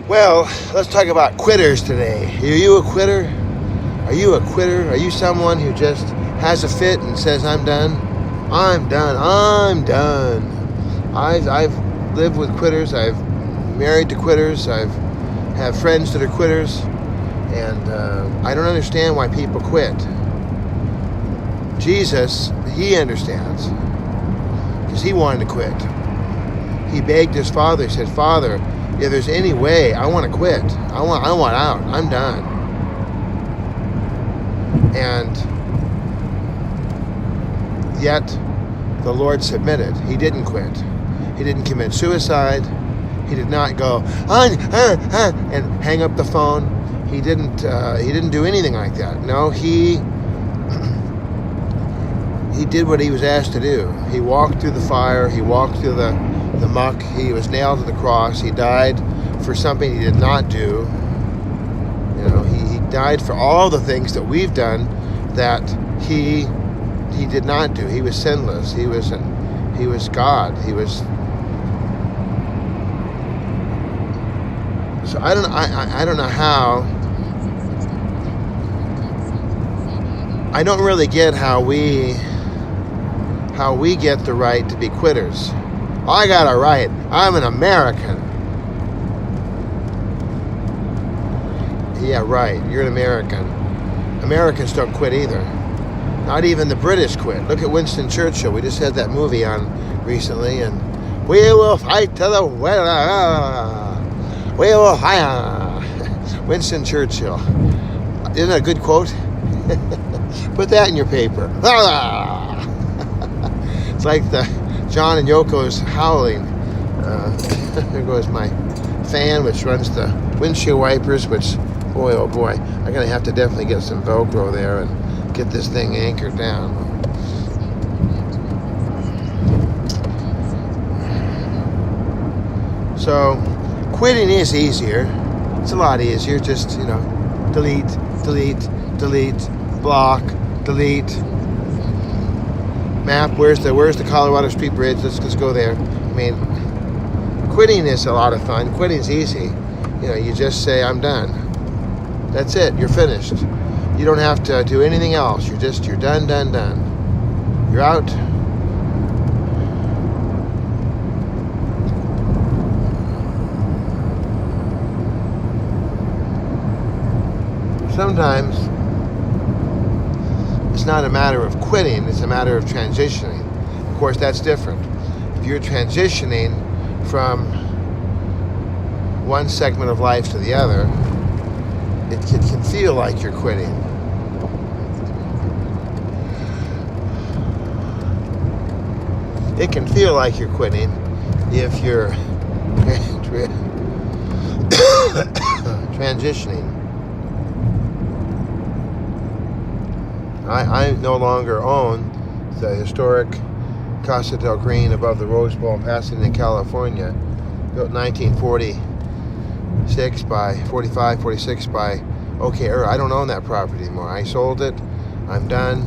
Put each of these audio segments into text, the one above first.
Well, let's talk about quitters today. Are you a quitter? Are you a quitter? Are you someone who just has a fit and says, I'm done? I'm done. I'm done. I've lived with quitters. I've married to quitters. I've have friends that are quitters. And I don't understand why people quit. Jesus, he understands. Because he wanted to quit. He begged his father. He said, Father, if there's any way, I want to quit. I want out. I'm done. And yet, the Lord submitted. He didn't quit. He didn't commit suicide. He did not go and hang up the phone. He didn't do anything like that. No, he did what he was asked to do. He walked through the fire. He walked through the muck. He was nailed to the cross. He died for something he did not do. You know, he died for all the things that we've done that he did not do. He was sinless. He was God. He was. So I don't know how. I don't really get how we get the right to be quitters. I got a right. I'm an American. Yeah, right. You're an American. Americans don't quit either. Not even the British quit. Look at Winston Churchill. We just had that movie on recently, and we will fight to the we will fight. Winston Churchill. Isn't that a good quote? Put that in your paper. It's like the John and Yoko's howling. There goes my fan, which runs the windshield wipers, which, boy, oh boy, I'm going to have to definitely get some Velcro there and get this thing anchored down. So, quitting is easier. It's a lot easier. Just, delete, block, delete. Map, where's the Colorado Street Bridge? Let's go there. I mean, quitting is a lot of fun. Quitting's easy. You just say, I'm done. That's it. You're finished. You don't have to do anything else. You're done. You're out. Sometimes it's not a matter of quitting, it's a matter of transitioning. Of course, that's different. If you're transitioning from one segment of life to the other, it can feel like you're quitting. It can feel like you're quitting if you're transitioning. I no longer own the historic Casa del Green above the Rose Bowl in Pasadena, California, built 1946 by 46 by OK Earl. I don't own that property anymore. I sold it. I'm done.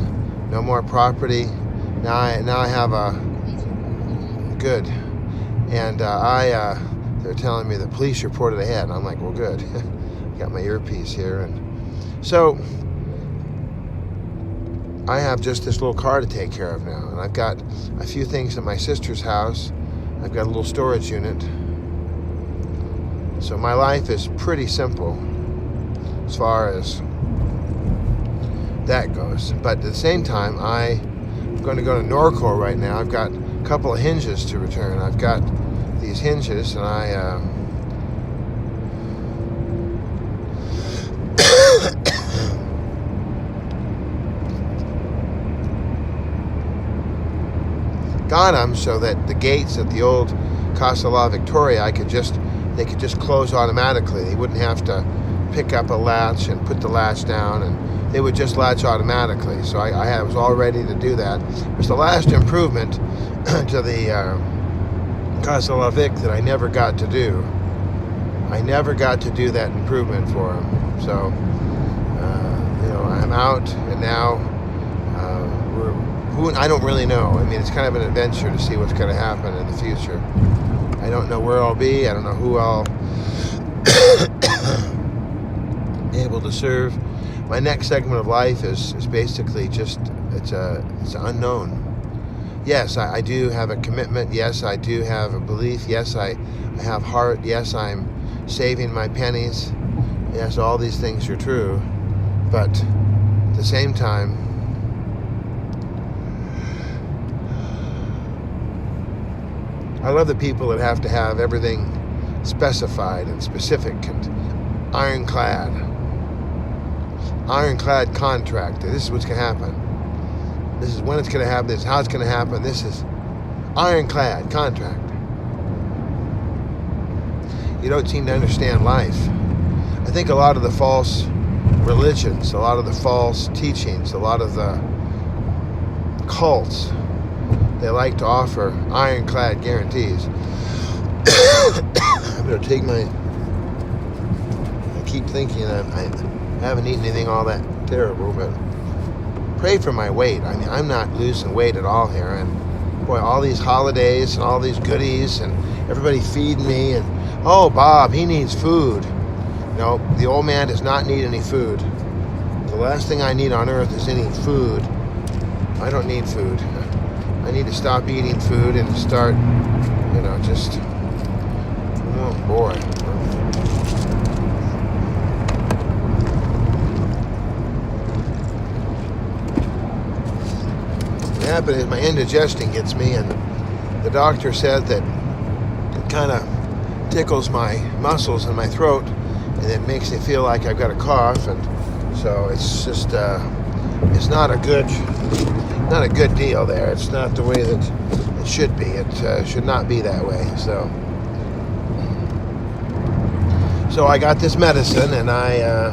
No more property. Now I have a good. And they're telling me the police reported ahead. And I'm like, well, good. Got my earpiece here, and so I have just this little car to take care of now, and I've got a few things at my sister's house. I've got a little storage unit. So my life is pretty simple as far as that goes. But at the same time, I'm going to go to Norco right now. I've got a couple of hinges to return. I've got these hinges, and I got them so that the gates at the old Casa La Victoria, they could just close automatically. They wouldn't have to pick up a latch and put the latch down, and they would just latch automatically. So I was all ready to do that. It was the last improvement to the Casa La Vic that I never got to do. I never got to do that improvement for them. So, I'm out, and now I don't really know. I mean, it's kind of an adventure to see what's going to happen in the future. I don't know where I'll be. I don't know who I'll able to serve. My next segment of life is basically just it's unknown. Yes, I do have a commitment. Yes, I do have a belief. Yes, I have heart. Yes, I'm saving my pennies. Yes, all these things are true. But at the same time, I love the people that have to have everything specified and specific and ironclad contract. This is what's going to happen. This is when it's going to happen. This is how it's going to happen. This is ironclad contract. You don't seem to understand life. I think a lot of the false religions, a lot of the false teachings, a lot of the cults, they like to offer ironclad guarantees. I'm going to take I keep thinking I haven't eaten anything all that terrible, but pray for my weight. I mean, I'm not losing weight at all here, and boy, all these holidays and all these goodies and everybody feeding me, and oh, Bob, he needs food. No, the old man does not need any food. The last thing I need on earth is any food. I don't need food. I need to stop eating food and start, just, oh boy. What happened is my indigestion gets me, and the doctor said that it kind of tickles my muscles in my throat, and it makes me feel like I've got a cough, and so it's just it's not a good deal there. It's not the way that it should be. It should not be that way. So I got this medicine, and I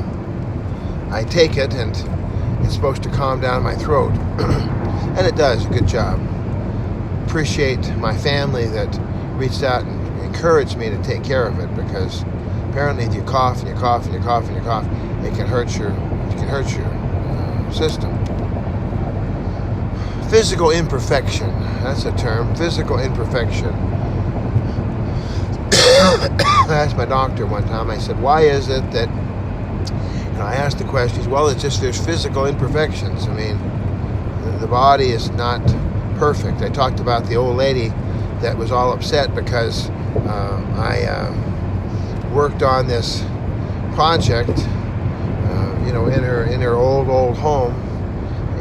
take it, and it's supposed to calm down my throat, and it does a good job. Appreciate my family that reached out and encouraged me to take care of it, because apparently if you cough and you cough and you cough and you cough, it can hurt your system. Physical imperfection, that's a term. Physical imperfection. I asked my doctor one time, I said, why is it that, I asked the questions, well, it's just there's physical imperfections. I mean, the body is not perfect. I talked about the old lady that was all upset because I worked on this project, in her old home,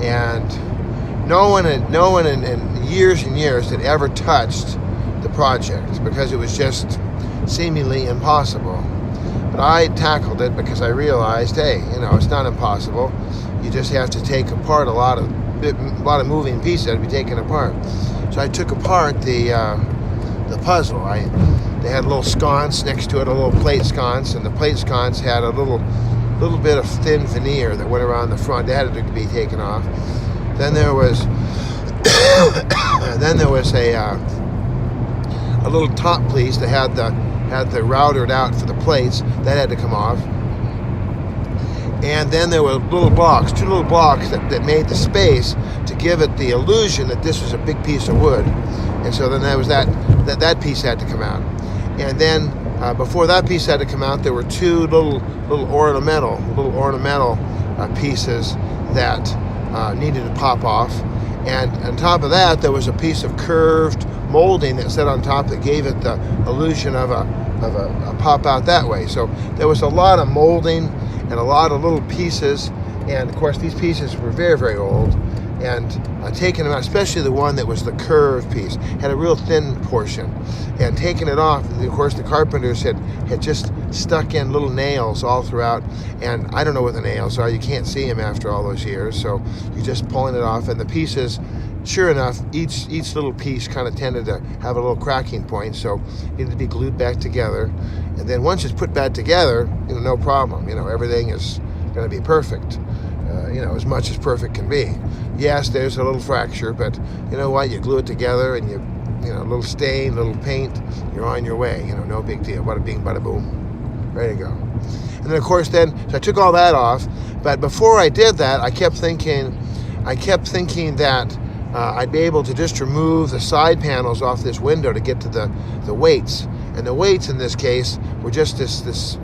and no one in years and years had ever touched the project because it was just seemingly impossible. But I tackled it because I realized, hey, it's not impossible. You just have to take apart a lot of moving pieces that to be taken apart. So I took apart the puzzle. They had a little sconce next to it, a little plate sconce, and the plate sconce had a little bit of thin veneer that went around the front. That had to be taken off. Then there was a little top piece that had the routed out for the plates. That had to come off. And then there were two little blocks that made the space to give it the illusion that this was a big piece of wood. And so then there was that piece had to come out. And then before that piece had to come out, there were two little ornamental pieces that needed to pop off. And on top of that, there was a piece of curved molding that sat on top that gave it the illusion of a pop out that way. So there was a lot of molding and a lot of little pieces, and of course these pieces were very, very old, and taking them out, especially the one that was the curved piece, had a real thin portion, and taking it off, of course the carpenters had just stuck in little nails all throughout, and I don't know what the nails are, you can't see them after all those years, so you're just pulling it off, and the pieces, sure enough, each little piece kind of tended to have a little cracking point, so it needed to be glued back together. And then once it's put back together, no problem. Everything is going to be perfect. As much as perfect can be. Yes, there's a little fracture, but you know what? You glue it together, and a little stain, a little paint, you're on your way. No big deal. Bada bing, bada boom. Ready to go. And then, of course, so I took all that off. But before I did that, I kept thinking that I'd be able to just remove the side panels off this window to get to the weights. And the weights in this case were just this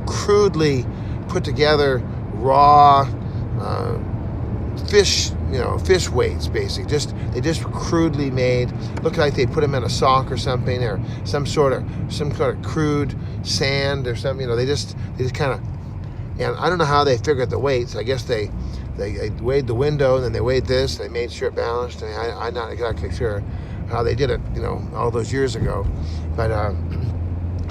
crudely put together raw fish weights, basically. They just crudely made, looked like they put them in a sock or something, or some sort of crude sand or something. They just kind of, and I don't know how they figured the weights. I guess they weighed the window, and then they weighed this. They made sure it balanced. And I'm not exactly sure how they did it, all those years ago, but.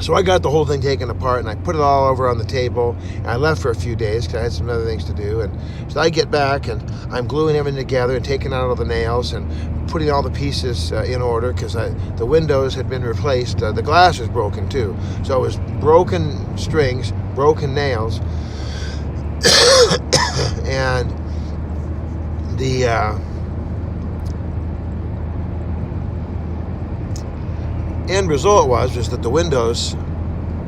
So I got the whole thing taken apart, and I put it all over on the table, and I left for a few days because I had some other things to do. And so I get back, and I'm gluing everything together and taking out all the nails and putting all the pieces in order because the windows had been replaced. The glass was broken too. So it was broken strings, broken nails, and the end result was that the windows,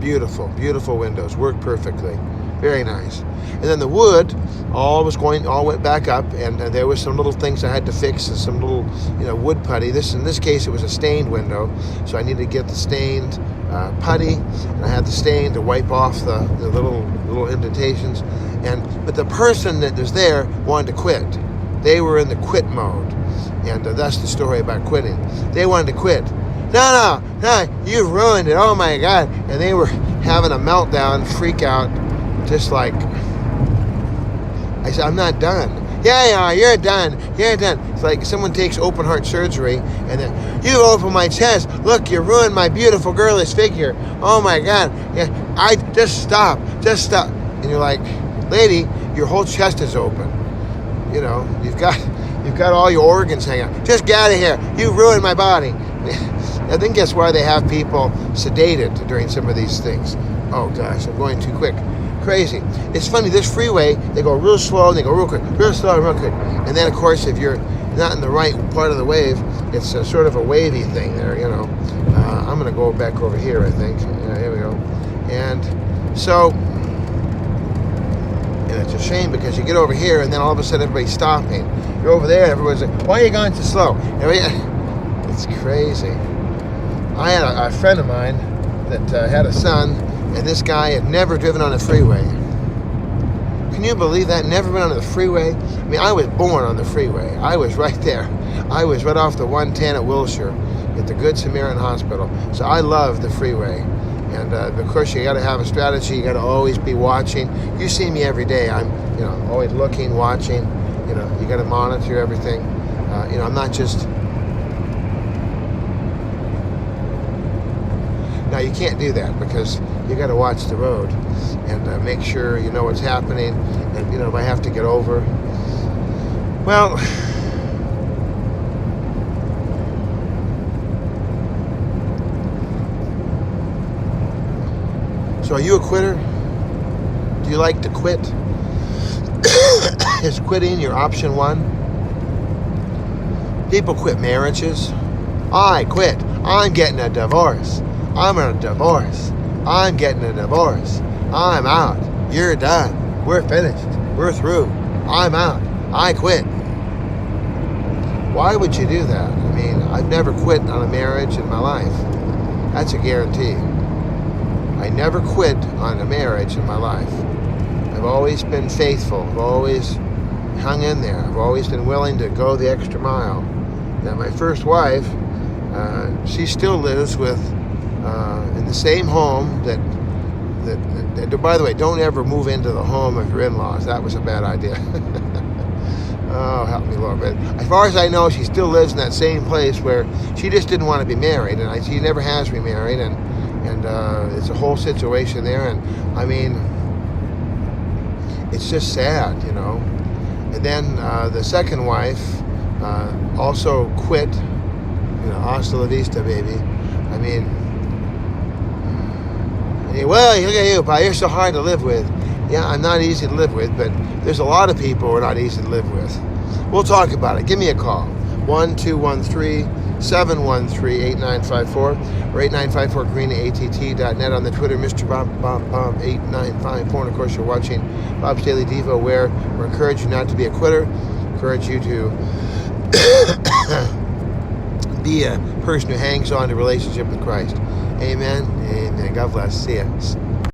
beautiful windows, worked perfectly, very nice. And then the wood all went back up, and there was some little things I had to fix, and some little wood putty. In this case it was a stained window, so I needed to get the stained putty, and I had the stain to wipe off the little indentations. But the person that was there wanted to quit. They were in the quit mode, and that's the story about quitting. They wanted to quit. No, you've ruined it. Oh my God. And they were having a meltdown, freak out, just like, I said, I'm not done. Yeah, you're done. It's like someone takes open heart surgery, and then, you opened my chest. Look, you ruined my beautiful girlish figure. Oh my God. Yeah, just stop. And you're like, lady, your whole chest is open. You've got all your organs hanging out. Just get out of here. You ruined my body. I think that's why they have people sedated during some of these things. Oh gosh, I'm going too quick. Crazy. It's funny, this freeway, they go real slow and they go real quick, real slow and real quick. And then of course, if you're not in the right part of the wave, it's sort of a wavy thing there, I'm going to go back over here, I think. Here we go. And so, and it's a shame because you get over here and then all of a sudden everybody's stopping. You're over there and everyone's like, why are you going so slow? It's crazy. I had a friend of mine that had a son, and this guy had never driven on a freeway. Can you believe that? Never been on the freeway? I mean, I was born on the freeway. I was right there. I was right off the 110 at Wilshire at the Good Samaritan Hospital. So I love the freeway. And of course, you got to have a strategy. You got to always be watching. You see me every day. I'm, always looking, watching. You got to monitor everything. I'm not just. Now you can't do that because you got to watch the road and make sure you know what's happening. And if I have to get over, well. So are you a quitter? Do you like to quit? Is quitting your option one? People quit marriages. I quit. I'm getting a divorce. I'm in a divorce. I'm getting a divorce. I'm out. You're done. We're finished. We're through. I'm out. I quit. Why would you do that? I mean, I've never quit on a marriage in my life. That's a guarantee. I never quit on a marriage in my life. I've always been faithful. I've always hung in there. I've always been willing to go the extra mile. Now, my first wife, she still lives with in the same home that, by the way, don't ever move into the home of your in-laws. That was a bad idea. Oh, help me, Lord. But as far as I know, she still lives in that same place where she just didn't want to be married, and she never has remarried, and it's a whole situation there. And I mean, it's just sad, And then the second wife also quit. Hasta la vista, baby. I mean, well, look at you, Pa. You're so hard to live with. Yeah, I'm not easy to live with, but there's a lot of people who are not easy to live with. We'll talk about it. Give me a call. 1-213-713-8954 or 8954green@att.net, on the Twitter, Mr. Bob 8954. And of course, you're watching Bob's Daily Devo, where we encourage you not to be a quitter, encourage you to be a person who hangs on to relationship with Christ. Amen. Amen. God bless. See ya.